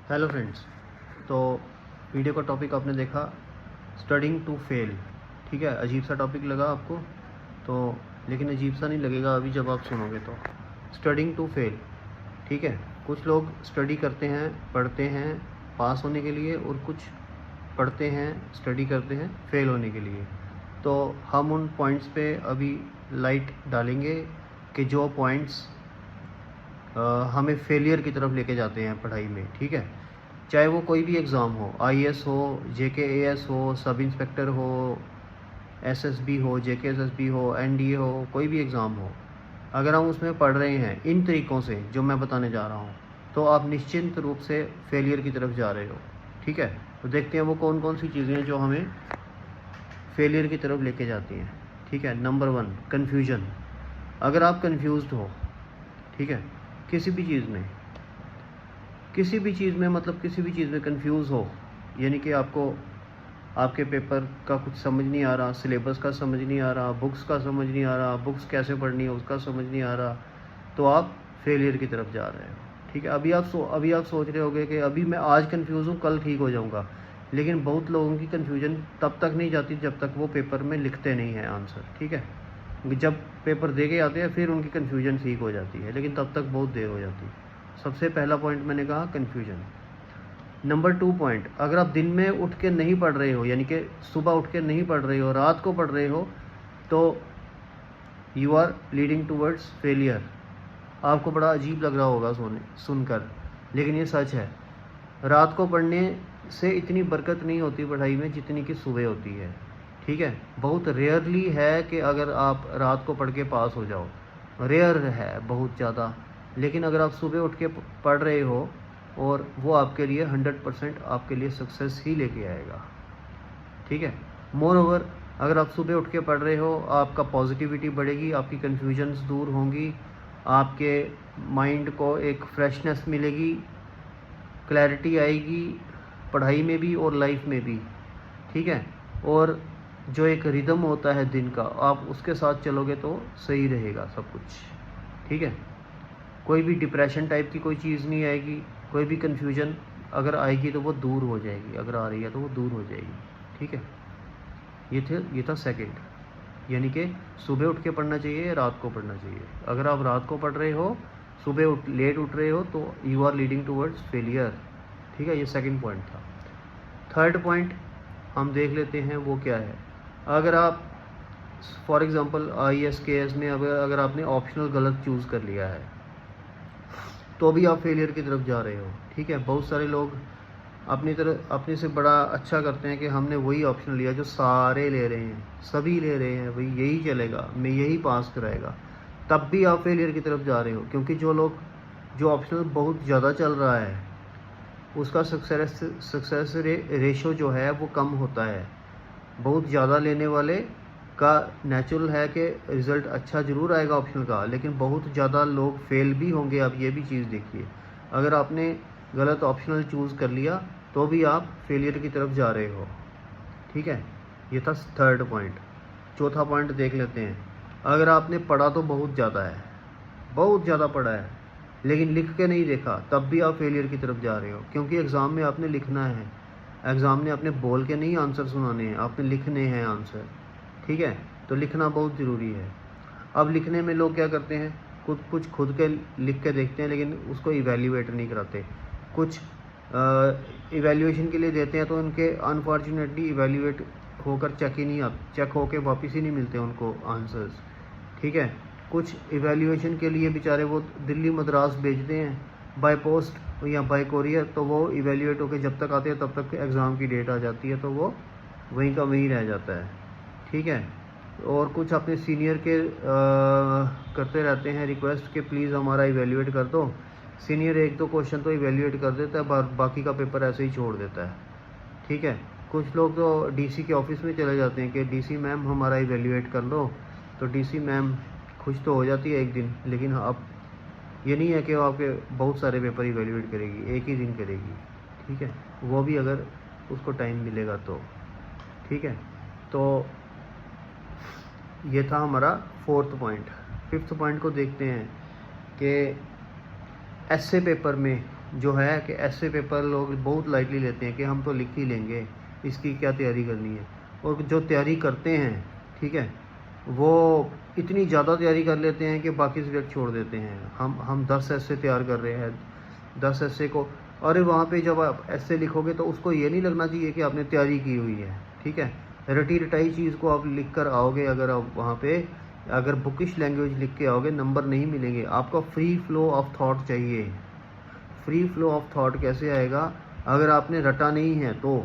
Hello friends. तो video का topic आपने देखा, स्टडिंग टू फेल। ठीक है, अजीब सा टॉपिक लगा आपको तो, लेकिन अजीब सा नहीं लगेगा अभी जब आप सुनोगे तो। स्टडिंग टू फेल, ठीक है। कुछ लोग स्टडी करते हैं, पढ़ते हैं पास होने के लिए, और कुछ पढ़ते हैं, स्टडी करते हैं फेल होने के लिए। तो हम उन पॉइंट्स पे अभी लाइट डालेंगे कि जो पॉइंट्स हमें फेलियर की तरफ लेके जाते हैं पढ़ाई में। ठीक है, चाहे वो कोई भी एग्ज़ाम हो, आईएएस हो, जेकेएएस हो, सब इंस्पेक्टर हो, एसएसबी हो, जेकेएसएसबी हो, एनडीए हो, कोई भी एग्ज़ाम हो, अगर हम उसमें पढ़ रहे हैं इन तरीक़ों से जो मैं बताने जा रहा हूँ, तो आप निश्चिंत रूप से फेलियर की तरफ जा रहे हो। ठीक है, तो देखते हैं वो कौन कौन सी चीज़ें हैं जो हमें फेलियर की तरफ लेके जाती हैं। ठीक है, नंबर 1, कन्फ्यूजन। अगर आप कन्फ्यूज़्ड हो, ठीक है, किसी भी चीज़ में मतलब किसी भी चीज़ में कंफ्यूज हो, यानी कि आपको आपके पेपर का कुछ समझ नहीं आ रहा, सिलेबस का समझ नहीं आ रहा, बुक्स का समझ नहीं आ रहा, बुक्स कैसे पढ़नी है उसका समझ नहीं आ रहा, तो आप फेलियर की तरफ जा रहे हो। ठीक है, अभी आप सोच रहे होगे कि अभी मैं आज कंफ्यूज हूँ, कल ठीक हो जाऊँगा, लेकिन बहुत लोगों की कन्फ्यूजन तब तक नहीं जाती जब तक वो पेपर में लिखते नहीं हैं आंसर। ठीक है, जब पेपर दे के आते हैं फिर उनकी कन्फ्यूजन ठीक हो जाती है, लेकिन तब तक बहुत देर हो जाती है। सबसे पहला पॉइंट मैंने कहा कन्फ्यूजन। नंबर 2 पॉइंट, अगर आप दिन में उठ के नहीं पढ़ रहे हो, यानी कि सुबह उठ के नहीं पढ़ रहे हो, रात को पढ़ रहे हो, तो you are leading towards failure. आपको बड़ा अजीब लग रहा होगा सुनकर, लेकिन ये सच है। रात को पढ़ने से इतनी बरकत नहीं होती पढ़ाई में जितनी कि सुबह होती है। ठीक है, बहुत रेयरली है कि अगर आप रात को पढ़ के पास हो जाओ, रेयर है बहुत ज़्यादा। लेकिन अगर आप सुबह उठ के पढ़ रहे हो, और वो आपके लिए 100% आपके लिए सक्सेस ही लेके आएगा। ठीक है, मोर ओवर, अगर आप सुबह उठ के पढ़ रहे हो, आपका पॉजिटिविटी बढ़ेगी, आपकी कन्फ्यूजन्स दूर होंगी, आपके माइंड को एक फ्रेशनेस मिलेगी, क्लैरिटी आएगी पढ़ाई में भी और लाइफ में भी। ठीक है, और जो एक रिदम होता है दिन का, आप उसके साथ चलोगे तो सही रहेगा सब कुछ। ठीक है, कोई भी डिप्रेशन टाइप की कोई चीज़ नहीं आएगी, कोई भी कन्फ्यूजन अगर आएगी तो वो दूर हो जाएगी, अगर आ रही है तो वो दूर हो जाएगी। ठीक है, ये था सेकंड, यानी कि सुबह उठ के पढ़ना चाहिए, रात को पढ़ना चाहिए। अगर आप रात को पढ़ रहे हो, सुबह लेट उठ रहे हो, तो you are leading towards failure. ठीक है, ये सेकंड पॉइंट था। थर्ड पॉइंट हम देख लेते हैं, वो क्या है। अगर आप फॉर एग्ज़ाम्पल आईएएस केएस में अगर आपने ऑप्शनल गलत चूज़ कर लिया है, तो भी आप फेलियर की तरफ जा रहे हो। ठीक है, बहुत सारे लोग अपने से बड़ा अच्छा करते हैं कि हमने वही ऑप्शन लिया जो सारे ले रहे हैं, सभी ले रहे हैं, भाई यही चलेगा, मैं यही पास कराएगा, तब भी आप फेलियर की तरफ जा रहे हो। क्योंकि जो ऑप्शनल बहुत ज़्यादा चल रहा है, उसका सक्सेस रेशो जो है वो कम होता है। बहुत ज़्यादा लेने वाले का नेचुरल है कि रिज़ल्ट अच्छा ज़रूर आएगा ऑप्शनल का, लेकिन बहुत ज़्यादा लोग फेल भी होंगे। आप ये भी चीज़ देखिए, अगर आपने गलत ऑप्शनल चूज़ कर लिया तो भी आप फेलियर की तरफ जा रहे हो। ठीक है, ये था थर्ड पॉइंट। चौथा पॉइंट देख लेते हैं। अगर आपने पढ़ा तो बहुत ज़्यादा है, बहुत ज़्यादा पढ़ा है, लेकिन लिख के नहीं देखा, तब भी आप फेलियर की तरफ जा रहे हो। क्योंकि एग्ज़ाम में आपने लिखना है, एग्ज़ाम में आपने बोल के नहीं आंसर सुनाने हैं, आपने लिखने हैं आंसर। ठीक है, तो लिखना बहुत ज़रूरी है। अब लिखने में लोग क्या करते हैं, कुछ खुद के लिख के देखते हैं, लेकिन उसको इवैल्यूएट नहीं कराते। कुछ इवैल्यूएशन के लिए देते हैं तो उनके अनफॉर्चुनेटली इवैल्यूएट होकर चेक होके वापस ही नहीं मिलते उनको आंसर्स। ठीक है, कुछ इवैल्यूएशन के लिए बेचारे वो दिल्ली मद्रास भेजते हैं बाय पोस्ट या बाय कोरियर, तो वो इवैल्यूएट होकर जब तक आते हैं तब तक एग्ज़ाम की डेट आ जाती है, तो वो वहीं का वहीं रह जाता है। ठीक है, और कुछ अपने सीनियर के करते रहते हैं रिक्वेस्ट कि प्लीज़ हमारा इवैल्यूएट कर दो। सीनियर एक दो क्वेश्चन तो इवैल्यूएट कर देता है, बाकी का पेपर ऐसे ही छोड़ देता है। ठीक है, कुछ लोग तो डीसी के ऑफिस में चले जाते हैं कि डीसी मैम हमारा इवैल्यूएट कर लो, तो डीसी मैम खुश तो हो जाती है एक दिन, लेकिन अब ये नहीं है कि वो आपके बहुत सारे पेपर इवैल्यूएट करेगी, एक ही दिन करेगी। ठीक है, वो भी अगर उसको टाइम मिलेगा तो। ठीक है, तो ये था हमारा फोर्थ पॉइंट। फिफ्थ पॉइंट को देखते हैं कि एसए पेपर में जो है कि ऐसे पेपर लोग बहुत लाइटली लेते हैं कि हम तो लिख ही लेंगे, इसकी क्या तैयारी करनी है। और जो तैयारी करते हैं, ठीक है, वो इतनी ज़्यादा तैयारी कर लेते हैं कि बाकी सब्जेक्ट छोड़ देते हैं। हम 10 ऐसे तैयार कर रहे हैं, 10 ऐसे को, अरे वहाँ पे जब आप ऐसे लिखोगे तो उसको ये नहीं लगना चाहिए कि आपने तैयारी की हुई है, ठीक है। रटी रटाई चीज़ को आप लिख कर आओगे, अगर आप वहाँ पे अगर बुकिश लैंग्वेज लिख के आओगे, नंबर नहीं मिलेंगे। आपका फ्री फ्लो ऑफ थॉट चाहिए। फ्री फ्लो ऑफ थॉट कैसे आएगा? अगर आपने रटा नहीं है तो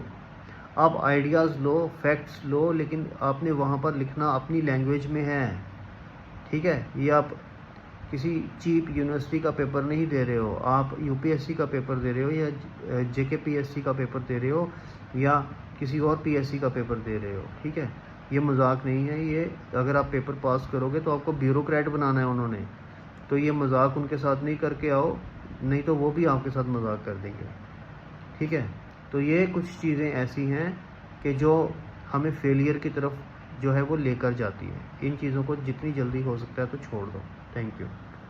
आप आइडियाज़ लो, फैक्ट्स लो, लेकिन आपने वहाँ पर लिखना अपनी लैंग्वेज में है, ठीक है। ये आप किसी चीप यूनिवर्सिटी का पेपर नहीं दे रहे हो, आप यूपीएससी का पेपर दे रहे हो, या जेकेपीएससी का पेपर दे रहे हो, या किसी और पीएससी का पेपर दे रहे हो, ठीक है। ये मजाक नहीं है। ये अगर आप पेपर पास करोगे तो आपको ब्यूरोक्रेट बनाना है उन्होंने, तो ये मजाक उनके साथ नहीं करके आओ, नहीं तो वो भी आपके साथ मजाक कर देंगे, ठीक है। तो ये कुछ चीज़ें ऐसी हैं कि जो हमें फेलियर की तरफ जो है वो लेकर जाती है। इन चीज़ों को जितनी जल्दी हो सकता है तो छोड़ दो। Thank you.